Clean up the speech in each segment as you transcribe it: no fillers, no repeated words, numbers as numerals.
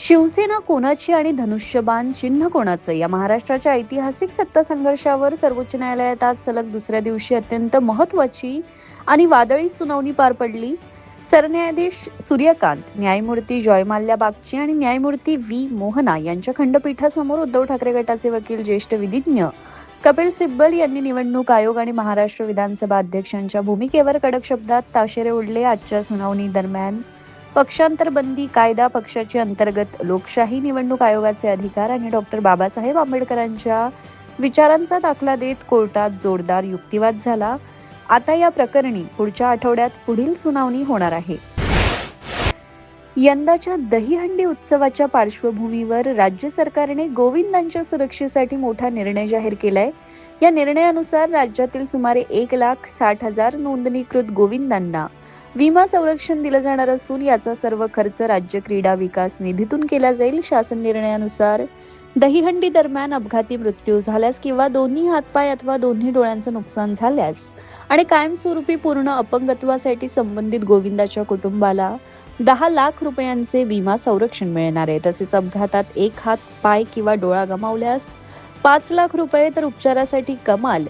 शिवसेना कोणाची आणि धनुष्यबाण चिन्ह कोणाचं या महाराष्ट्राच्या ऐतिहासिक सत्ता संघर्षावर सर्वोच्च न्यायालयात आज सलग दुसऱ्या दिवशी अत्यंत महत्त्वाची आणि वादळी सुनावणी पार पडली. सरन्यायाधीश सूर्यकांत, न्यायमूर्ती जयमाल्या बागची आणि न्यायमूर्ती व्ही मोहना यांच्या खंडपीठासमोर उद्धव ठाकरे गटाचे वकील ज्येष्ठ विधिज्ञ कपिल सिब्बल यांनी निवडणूक आयोग आणि महाराष्ट्र विधानसभा अध्यक्षांच्या भूमिकेवर कडक शब्दात ताशेरे ओढले. आजच्या सुनावणी दरम्यान पक्षांतर बंदी कायदा, पक्षाची अंतर्गत लोकशाही, निवडणूक आयोगाचे अधिकार आणि डॉक्टर बाबासाहेब आंबेडकरांच्या विचारांचा दाखला देत कोर्टात जोरदार युक्तिवाद झाला. आता या प्रकरणी पुढच्या आठवड्यात पुढील सुनावणी होणार आहे. यंदाच्या दहीहंडी उत्सवाच्या पार्श्वभूमीवर राज्य सरकारने गोविंदांच्या सुरक्षेसाठी मोठा निर्णय जाहीर केलाय. या निर्णयानुसार राज्यातील सुमारे 1,60,000 नोंदणीकृत गोविंदांना विमा संरक्षण दिलं जाणार असून याचा सर्व खर्च राज्य क्रीडा विकास निधीतून केला जाईल. शासन निर्णयानुसार दहीहंडी दरम्यान अपघाती मृत्यू झाल्यास किंवा दोन्ही हातपाय अथवा दोन्ही डोळ्यांचं नुकसान झाल्यास आणि कायमस्वरूपी पूर्ण अपंगत्वासाठी संबंधित गोविंदाच्या कुटुंबाला 10 लाख रुपयांचे विमा संरक्षण मिळणार आहे. तसेच अपघातात एक हात, पाय किंवा डोळा गमावल्यास 5 लाख रुपये तर उपचारासाठी कमाल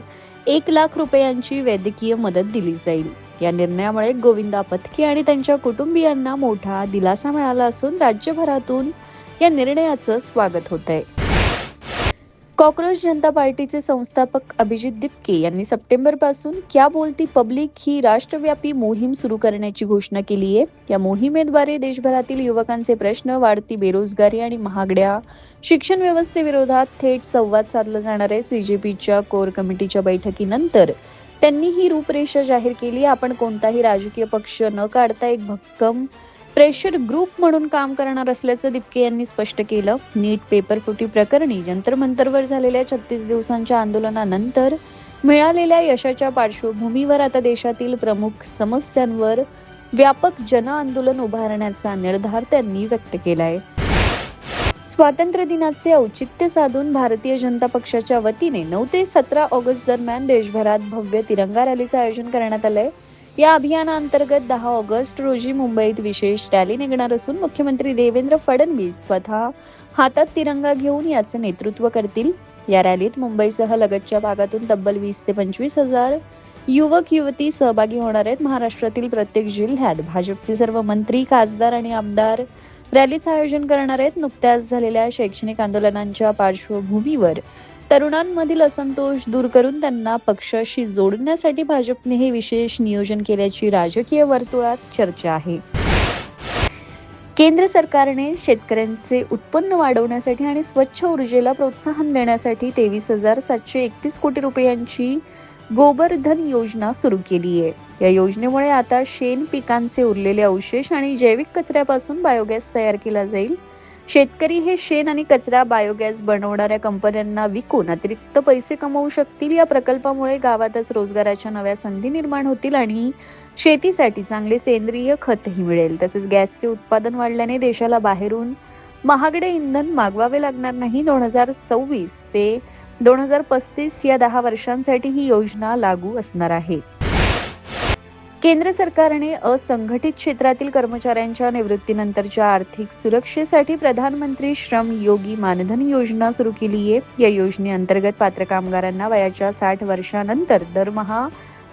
1 लाख रुपयांची वैद्यकीय मदत दिली जाईल. या निर्णयामुळे गोविंदा पथके आणि त्यांच्या कुटुंबियांना मोठा दिलासा मिळाला असून राज्यभरातून या निर्णयाचं स्वागत होत आहे. कॉक्रोच जनता पार्टीचे संस्थापक अभिजित दिपके यांनी सप्टेंबरपासून क्या बोलती पब्लिक ही राष्ट्रव्यापी मोहीम सुरू करण्याची घोषणा केली आहे. या मोहिमेद्वारे देशभरातील युवकांचे प्रश्न, वाढती बेरोजगारी आणि महागड्या शिक्षण व्यवस्थेविरोधात थेट संवाद साधला जाणार आहे. सीजेपीच्या कोर कमिटीच्या बैठकीनंतर त्यांनी ही रूपरेषा जाहीर केली. आपण कोणताही राजकीय पक्ष न काढता एक भक्कम प्रेशर ग्रुप म्हणून काम करणार असल्याचं दिपके यांनी स्पष्ट केलं. नीट पेपर फुटी प्रकरणी जंतर मंतरवर झालेल्या 36 दिवसांच्या आंदोलनानंतर मिळालेल्या यशाच्या पार्श्वभूमीवर आता देशातील प्रमुख समस्यांवर व्यापक जनआंदोलन उभारण्याचा निर्धार त्यांनी व्यक्त केलाय. स्वातंत्र्य दिनाचे औचित्य साधून भारतीय जनता पक्षाच्या वतीने 9 ते 17 ऑगस्ट दरम्यान देशभरात भव्य तिरंगा रॅलीचं आयोजन करण्यात आलंय. या अभियानाअंतर्गत 10 ऑगस्ट रोजी मुंबईत विशेष रॅली निघणार असून मुख्यमंत्री देवेंद्र फडणवीस स्वतः हातात तिरंगा घेऊन याचे नेतृत्व करतील. या रॅलीत मुंबईसह लगतच्या भागातून तब्बल 20 ते 25 हजार युवक युवती सहभागी होणार आहेत. महाराष्ट्रातील प्रत्येक जिल्ह्यात भाजपचे सर्व मंत्री, खासदार आणि आमदार रॅलीचं आयोजन करणार आहेत. नुकत्याच झालेल्या शैक्षणिक आंदोलनांच्या पार्श्वभूमीवर तरुणांमधील असंतोष दूर करून त्यांना पक्षाशी जोडण्यासाठी भाजपने हे विशेष नियोजन केल्याची राजकीय वर्तुळात चर्चा आहे. केंद्र सरकारने शेतकऱ्यांचे उत्पन्न वाढवण्यासाठी आणि स्वच्छ ऊर्जेला प्रोत्साहन देण्यासाठी 23,731 कोटी रुपयांची गोबरधन योजना सुरू केली आहे. या योजनेमुळे आता शेण पिकांचे उरलेले अवशेष आणि जैविक कचऱ्यापासून बायोगॅस तयार केला जाईल. शेतकरी हे शेण आणि कचरा बायोगॅस बनवणाऱ्या कंपन्यांना विकून अतिरिक्त पैसे कमवू शकतील. या प्रकल्पामुळे गावातच रोजगाराच्या नव्या संधी निर्माण होतील आणि शेतीसाठी चांगले सेंद्रिय खतही मिळेल. तसेच गॅसचे उत्पादन वाढल्याने देशाला बाहेरून महागडे इंधन मागवावे लागणार नाही. 2026 ते 2035 या 10 वर्षांसाठी ही योजना लागू असणार आहे. केंद्र सरकारने असंघटित क्षेत्रातील कर्मचाऱ्यांच्या निवृत्तीनंतरच्या आर्थिक सुरक्षेसाठी प्रधानमंत्री श्रम योगी मानधन योजना सुरू केली आहे. या योजनेअंतर्गत पात्र कामगारांना वयाच्या 60 वर्षानंतर दरमहा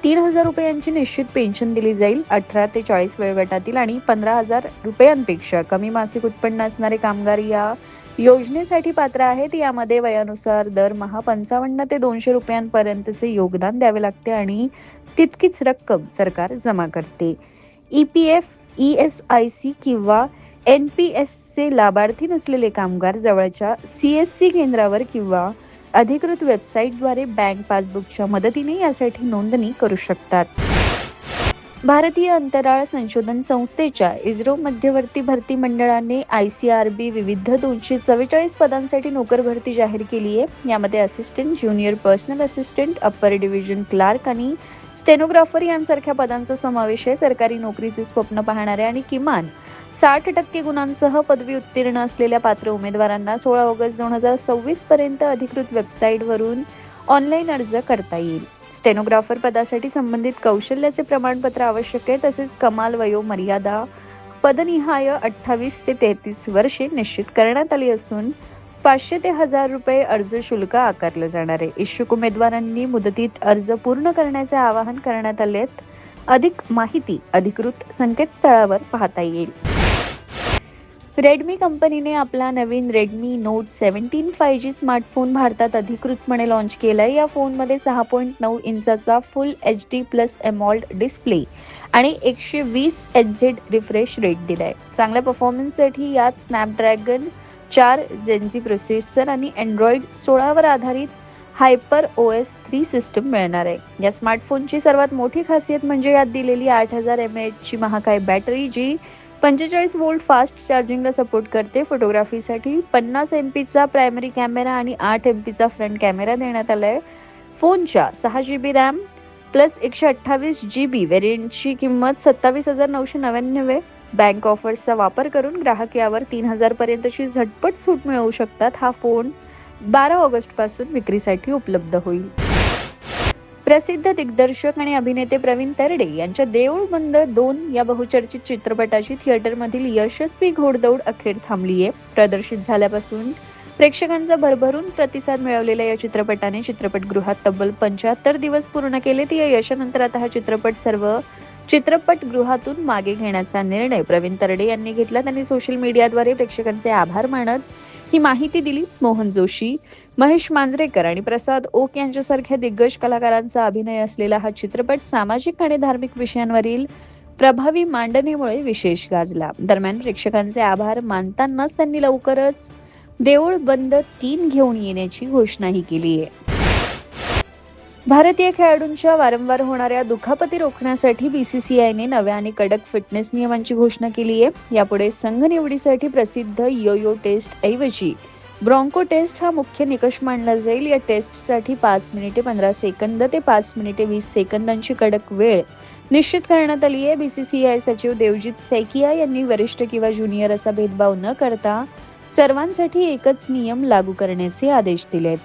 3,000 रुपयांची निश्चित पेन्शन दिली जाईल. 18 ते 40 वयोगटातील आणि 15,000 रुपयांपेक्षा कमी मासिक उत्पन्न असणारे कामगार या योजनेसाठी पात्र आहेत. यामध्ये वयानुसार दरमहा 55 ते 200 रुपयांपर्यंतचे योगदान द्यावे लागते आणि तितकीच रक्कम सरकार जमा करते. EPF, ESIC किंवा NPSचे लाभार्थी नसलेले कामगार जवळच्या CSC केंद्रावर किंवा अधिकृत वेबसाईटद्वारे बँक पासबुकच्या मदतीने यासाठी नोंदणी करू शकतात. भारतीय अंतराळ संशोधन संस्थेच्या इस्रो मध्यवर्ती भरती मंडळाने ICRB विविध 244 पदांसाठी नोकर भरती जाहीर केली आहे. यामध्ये assistant, junior personal assistant, upper division clerk आणि स्टेनोग्राफर यांसारख्या पदांचा समावेश आहे. सरकारी नोकरीचे स्वप्न पाहणारे आणि किमान 60% गुणांसह पदवी उत्तीर्ण असलेल्या पात्र उमेदवारांना 16 ऑगस्ट 2026 पर्यंत अधिकृत वेबसाईटवरून ऑनलाईन अर्ज करता येईल. स्टेनोग्राफर पदासाठी संबंधित कौशल्याचे प्रमाणपत्र आवश्यक आहे. तसेच कमाल वयोमर्यादा पदनिहाय 28 ते 33 वर्षे निश्चित करण्यात आली असून 500 ते 1000 रुपये अर्ज शुल्क आकारलं जाणार आहे. इच्छुक उमेदवारांनी मुदतीत अर्ज पूर्ण करण्याचे आवाहन करण्यात आले. अधिक माहिती अधिकृत संकेतस्थळावर पाहता येईल. रेडमी कंपनीने आपला नवीन रेडमी नोट 17 5G स्मार्टफोन भारतात अधिकृतपणे लॉन्च केलाय. या फोनमध्ये 6.9 इंचाचा फुल HD+ एमॉल्ड डिस्प्ले आणि 120 Hz रिफ्रेश रेट दिलाय. चांगल्या परफॉर्मन्ससाठी यात स्नॅपड्रॅगन 4 Gen प्रोसेसर आणि Android 16 वर आधारित हायपर OS 3 सिस्टम मिळणार आहे. या स्मार्टफोनची सर्वात मोठी खासियत म्हणजे यात दिलेली 8000 mAh ची महाकाय बॅटरी, जी 45 वोल्ट फास्ट चार्जिंगला सपोर्ट करते. फोटोग्राफीसाठी 50 MP चा प्रायमरी कॅमेरा आणि 8 MP चा फ्रंट कॅमेरा देण्यात आलाय. फोनच्या 6 GB रॅम प्लस 128 GB व्हेरियंटची किंमत 27,999 आहे. बँक ऑफर्सचा वापर करून ग्राहक यावर 3000 पर्यंतची झटपट सूट मिळवू शकतात. हा फोन 12 ऑगस्ट पासून विक्रीसाठी उपलब्ध होईल. प्रसिद्ध दिग्दर्शक आणि अभिनेते प्रवीण तरडे यांच्या देऊळ बंद 2 या बहुचर्चित चित्रपटाची थिएटरमधील यशस्वी घोडदौड अखेर थांबली आहे. प्रदर्शित झाल्यापासून प्रेक्षकांचा भरभरून प्रतिसाद मिळवलेल्या या चित्रपटाने चित्रपटगृहात तब्बल 75 दिवस पूर्ण केले. या यशानंतर आता हा चित्रपट सर्व चित्रपटगृहातून मागे घेण्याचा निर्णय प्रवीण तरडे यांनी घेतला. त्यांनी सोशल मीडियाद्वारे प्रेक्षकांचे आभार मानत ही माहिती दिली. मोहन जोशी, महेश मांजरेकर आणि प्रसाद ओक यांच्यासारख्या दिग्गज कलाकारांचा अभिनय असलेला हा चित्रपट सामाजिक आणि धार्मिक विषयांवरील प्रभावी मांडणीमुळे विशेष गाजला. दरम्यान प्रेक्षकांचे आभार मानतानाच त्यांनी लवकरच देऊळ बंद 3 घेऊन येण्याची घोषणाही केली आहे. भारतीय खेळाडूंच्या वारंवार होणाऱ्या दुखापती रोखण्यासाठी BCCIने नव्या आणि कडक फिटनेस नियमांची घोषणा केली आहे. यापुढे संघ निवडीसाठी प्रसिद्ध यो टेस्ट ऐवजी ब्रॉन्को टेस्ट हा मुख्य निकष मानला जाईल. या टेस्टसाठी 5 मिनिटे 15 सेकंद ते 5 मिनिटे 20 सेकंदांची कडक वेळ निश्चित करण्यात आली आहे. BCCI सचिव देवजीत सैकिया यांनी वरिष्ठ किंवा ज्युनियर असा भेदभाव न करता सर्वांसाठी एकच नियम लागू करण्याचे आदेश दिलेत.